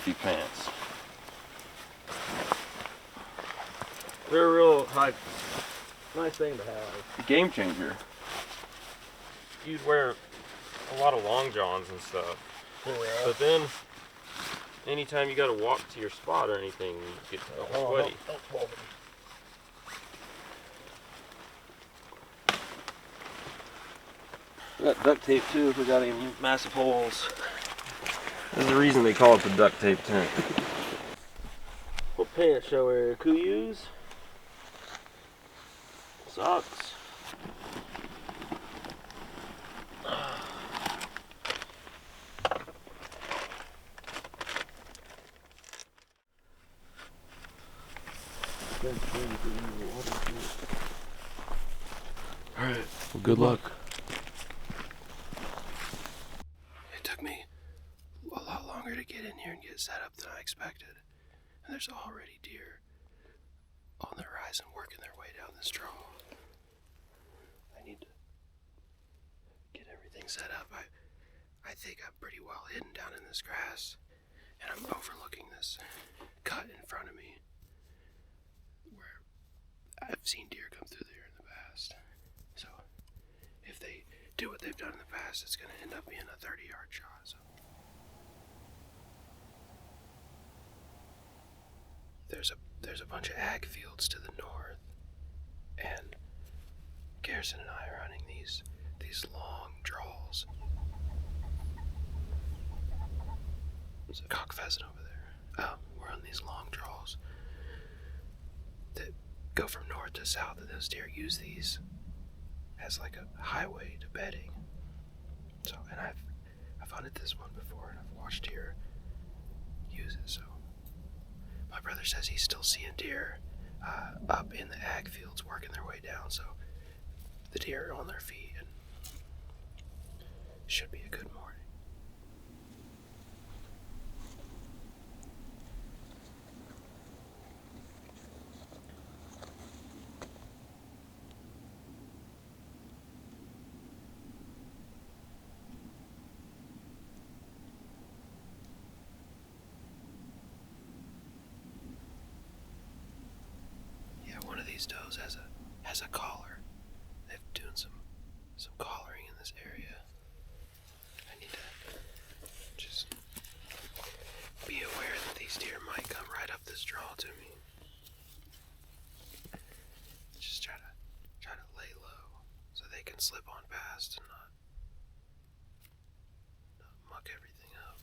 comfy pants. They're a real nice thing to have. Game changer. You'd wear a lot of long johns and stuff. Yeah. But then, anytime you got to walk to your spot or anything, you get sweaty. Don't we got duct tape too if we got any massive holes. There's a reason they call it the duct tape tent. What pants shall we wear? Kuyus? Socks? Alright, well, good luck. It took me a lot longer to get in here and get set up than I expected. And there's already deer on the horizon working their way down this draw. I need to get everything set up. I think I'm pretty well hidden down in this grass, and I'm overlooking this cut in front of me where I've seen deer come through there in the past. So if they do what they've done in the past, it's going to end up being a 30-yard shot. So there's a bunch of ag fields to the north, and Garrison and I are hunting these long draws. There's a cock pheasant over there. We're on these long draws that go from north to south, and those deer use these as like a highway to bedding. So, and I've hunted this one before, and I've watched deer use it. So my brother says he's still seeing deer up in the ag fields working their way down. So the deer are on their feet, and should be a good morning. One of these does has a collar. They've doing some collaring in this area. I need to just be aware that these deer might come right up this draw to me. Just try to lay low so they can slip on past and not muck everything up.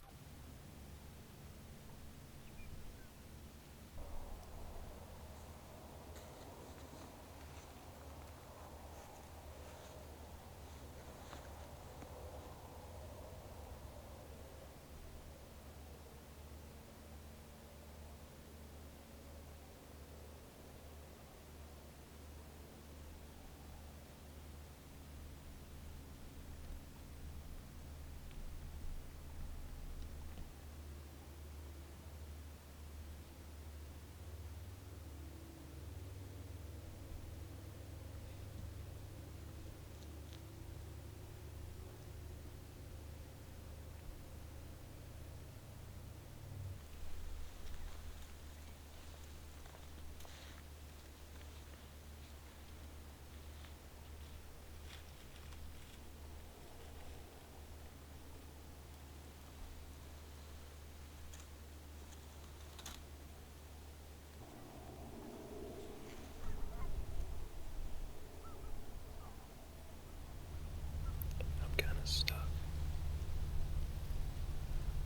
Stuck.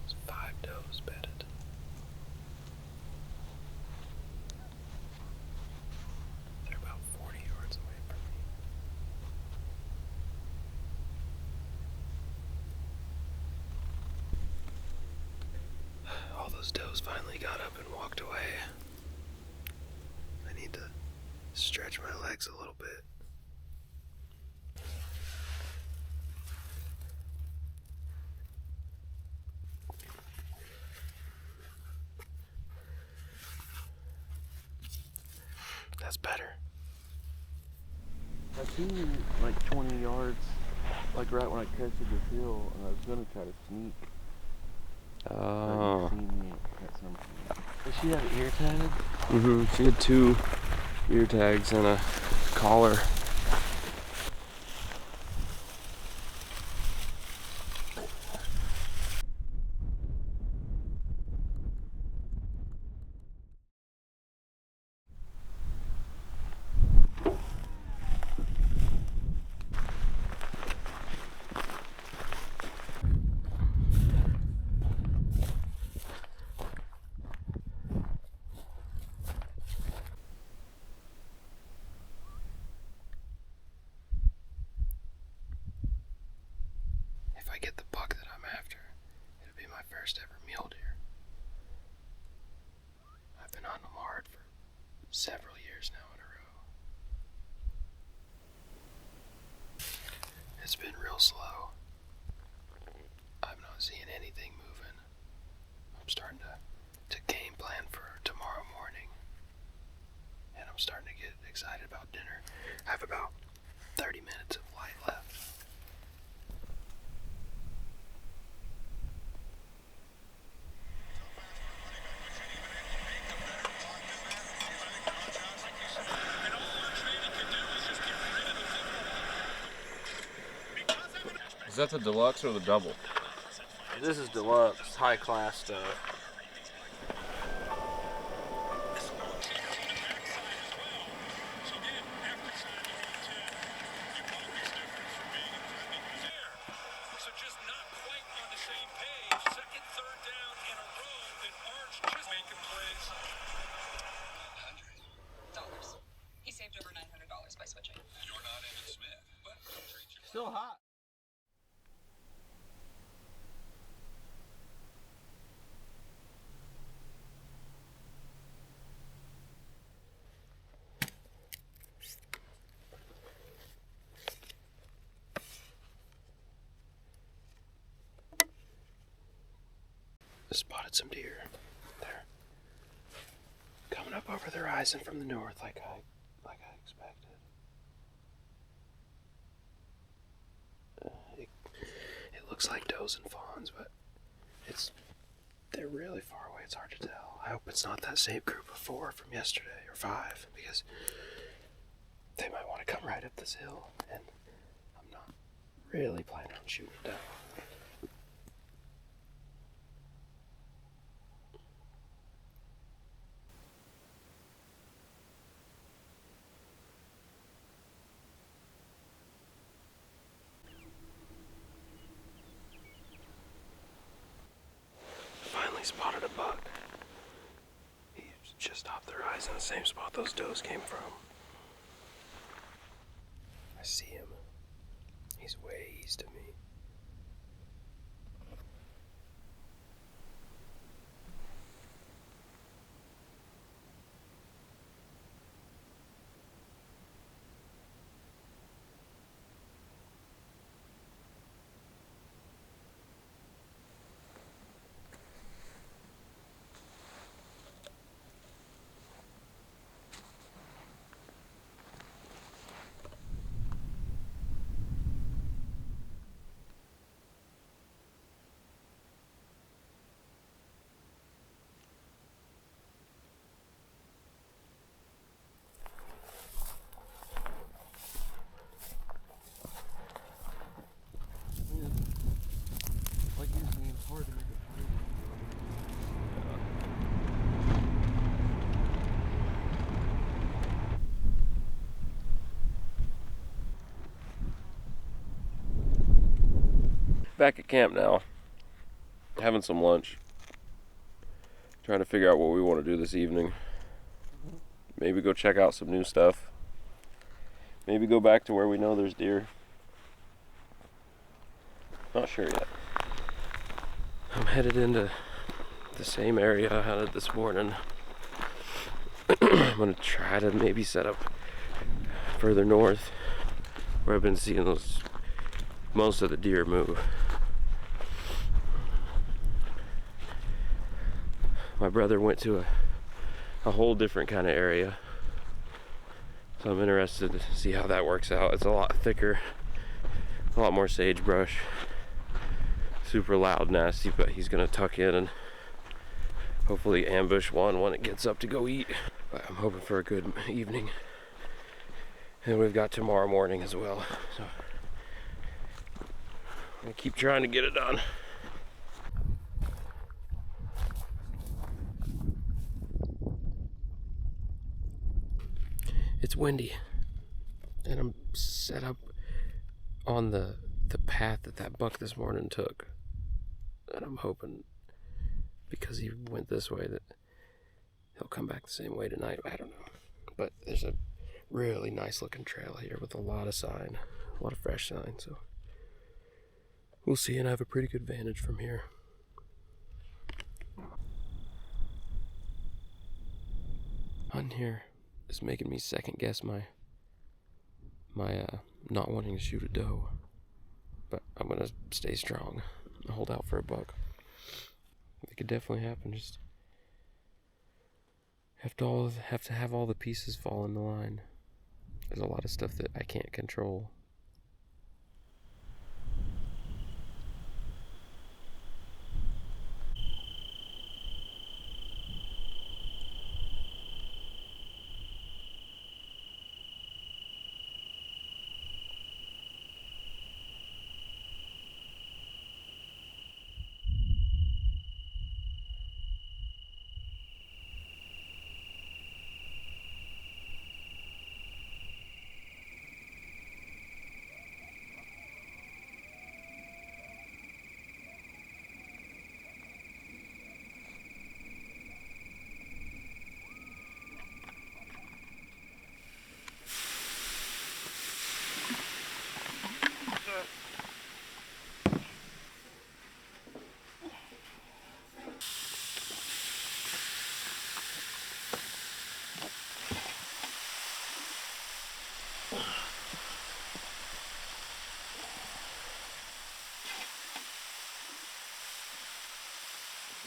There's 5 does bedded. They're about 40 yards away from me. All those does finally got up and walked away. I need to stretch my legs a little bit. That's better. I seen you like 20 yards, like right when I crested the hill, and I was gonna try to sneak Oh. Does she have ear tags? She had 2 ear tags and a collar. If I get the buck that I'm after, it'll be my first ever mule deer. I've been hunting them hard for several years now in a row. It's been real slow. I'm not seeing anything moving. I'm starting to game plan for tomorrow morning. And I'm starting to get excited about dinner. I have about 30 minutes of light left. Is that the deluxe or the double? This is deluxe, high class stuff. He saved over $900 by switching. You're not Evan Smith, but Still hot. Spotted some deer. They're coming up over the horizon from the north like I expected. It looks like does and fawns, but they're really far away. It's hard to tell. I hope it's not that same group of 4 from yesterday, or 5, because they might want to come right up this hill, and I'm not really planning on shooting it down. Spotted a buck. He's just off the horizon, the same spot those does came from. I see him. He's way east of me. Back at camp now, having some lunch, trying to figure out what we want to do this evening. Maybe go check out some new stuff. Maybe go back to where we know there's deer. Not sure yet. I'm headed into the same area I hunted this morning. I'm gonna try to maybe set up further north where I've been seeing most of the deer move. My brother went to a whole different kind of area, so I'm interested to see how that works out. It's a lot thicker, a lot more sagebrush, super loud, nasty, but he's gonna tuck in and hopefully ambush one when it gets up to go eat. But I'm hoping for a good evening. And we've got tomorrow morning as well. So I'm gonna keep trying to get it done. It's windy, and I'm set up on the path that buck this morning took. And I'm hoping, because he went this way, that he'll come back the same way tonight. I don't know. But there's a really nice looking trail here with a lot of sign, a lot of fresh sign. So we'll see, and I have a pretty good vantage from here. Hunting here is making me second guess my not wanting to shoot a doe. But I'm gonna stay strong and hold out for a buck. It could definitely happen. Just have to have all the pieces fall in the line. There's a lot of stuff that I can't control.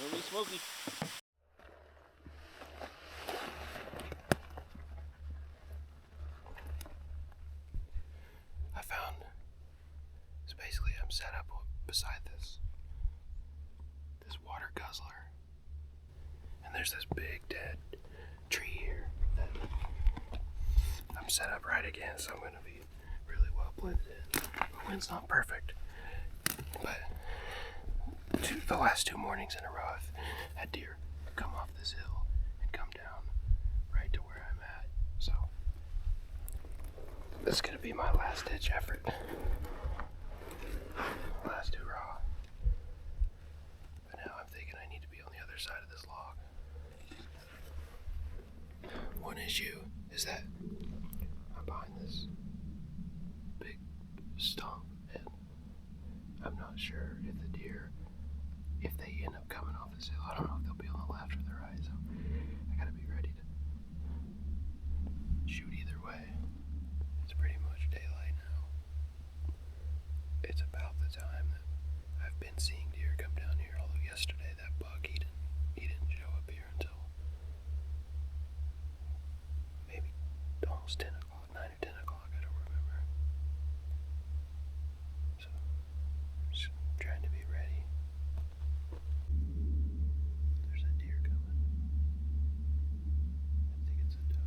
Really smoky. I found, so basically I'm set up beside this water guzzler, and there's this big dead tree here that I'm set up right against, so I'm going to be really well blended in. The wind's not perfect, but the last 2 mornings in a row I've had deer come off this hill and come down right to where I'm at, so this is going to be my last ditch effort. Last hurrah. But now I'm thinking I need to be on the other side of this log. One issue is that I'm behind this big stump, and I'm not sure if the deer, if they end up coming off this hill, I don't know if they'll be on the left or the right, so I gotta be ready to shoot either way. It's pretty much daylight now. It's about the time that I've been seeing deer come down here, although yesterday that buck, he didn't show up here until maybe almost 10 o'clock, 9 or 10 o'clock, I don't remember. So, I'm just trying to be ready. There's a deer coming. I think it's a doe.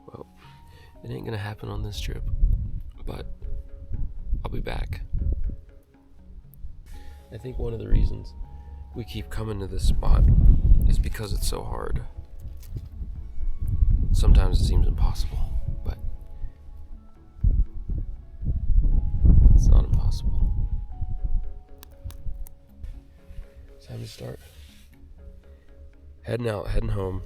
Well, it ain't gonna happen on this trip, but I'll be back. I think one of the reasons we keep coming to this spot is because it's so hard. Sometimes it seems impossible, but it's not impossible. Time to start. Heading out, heading home.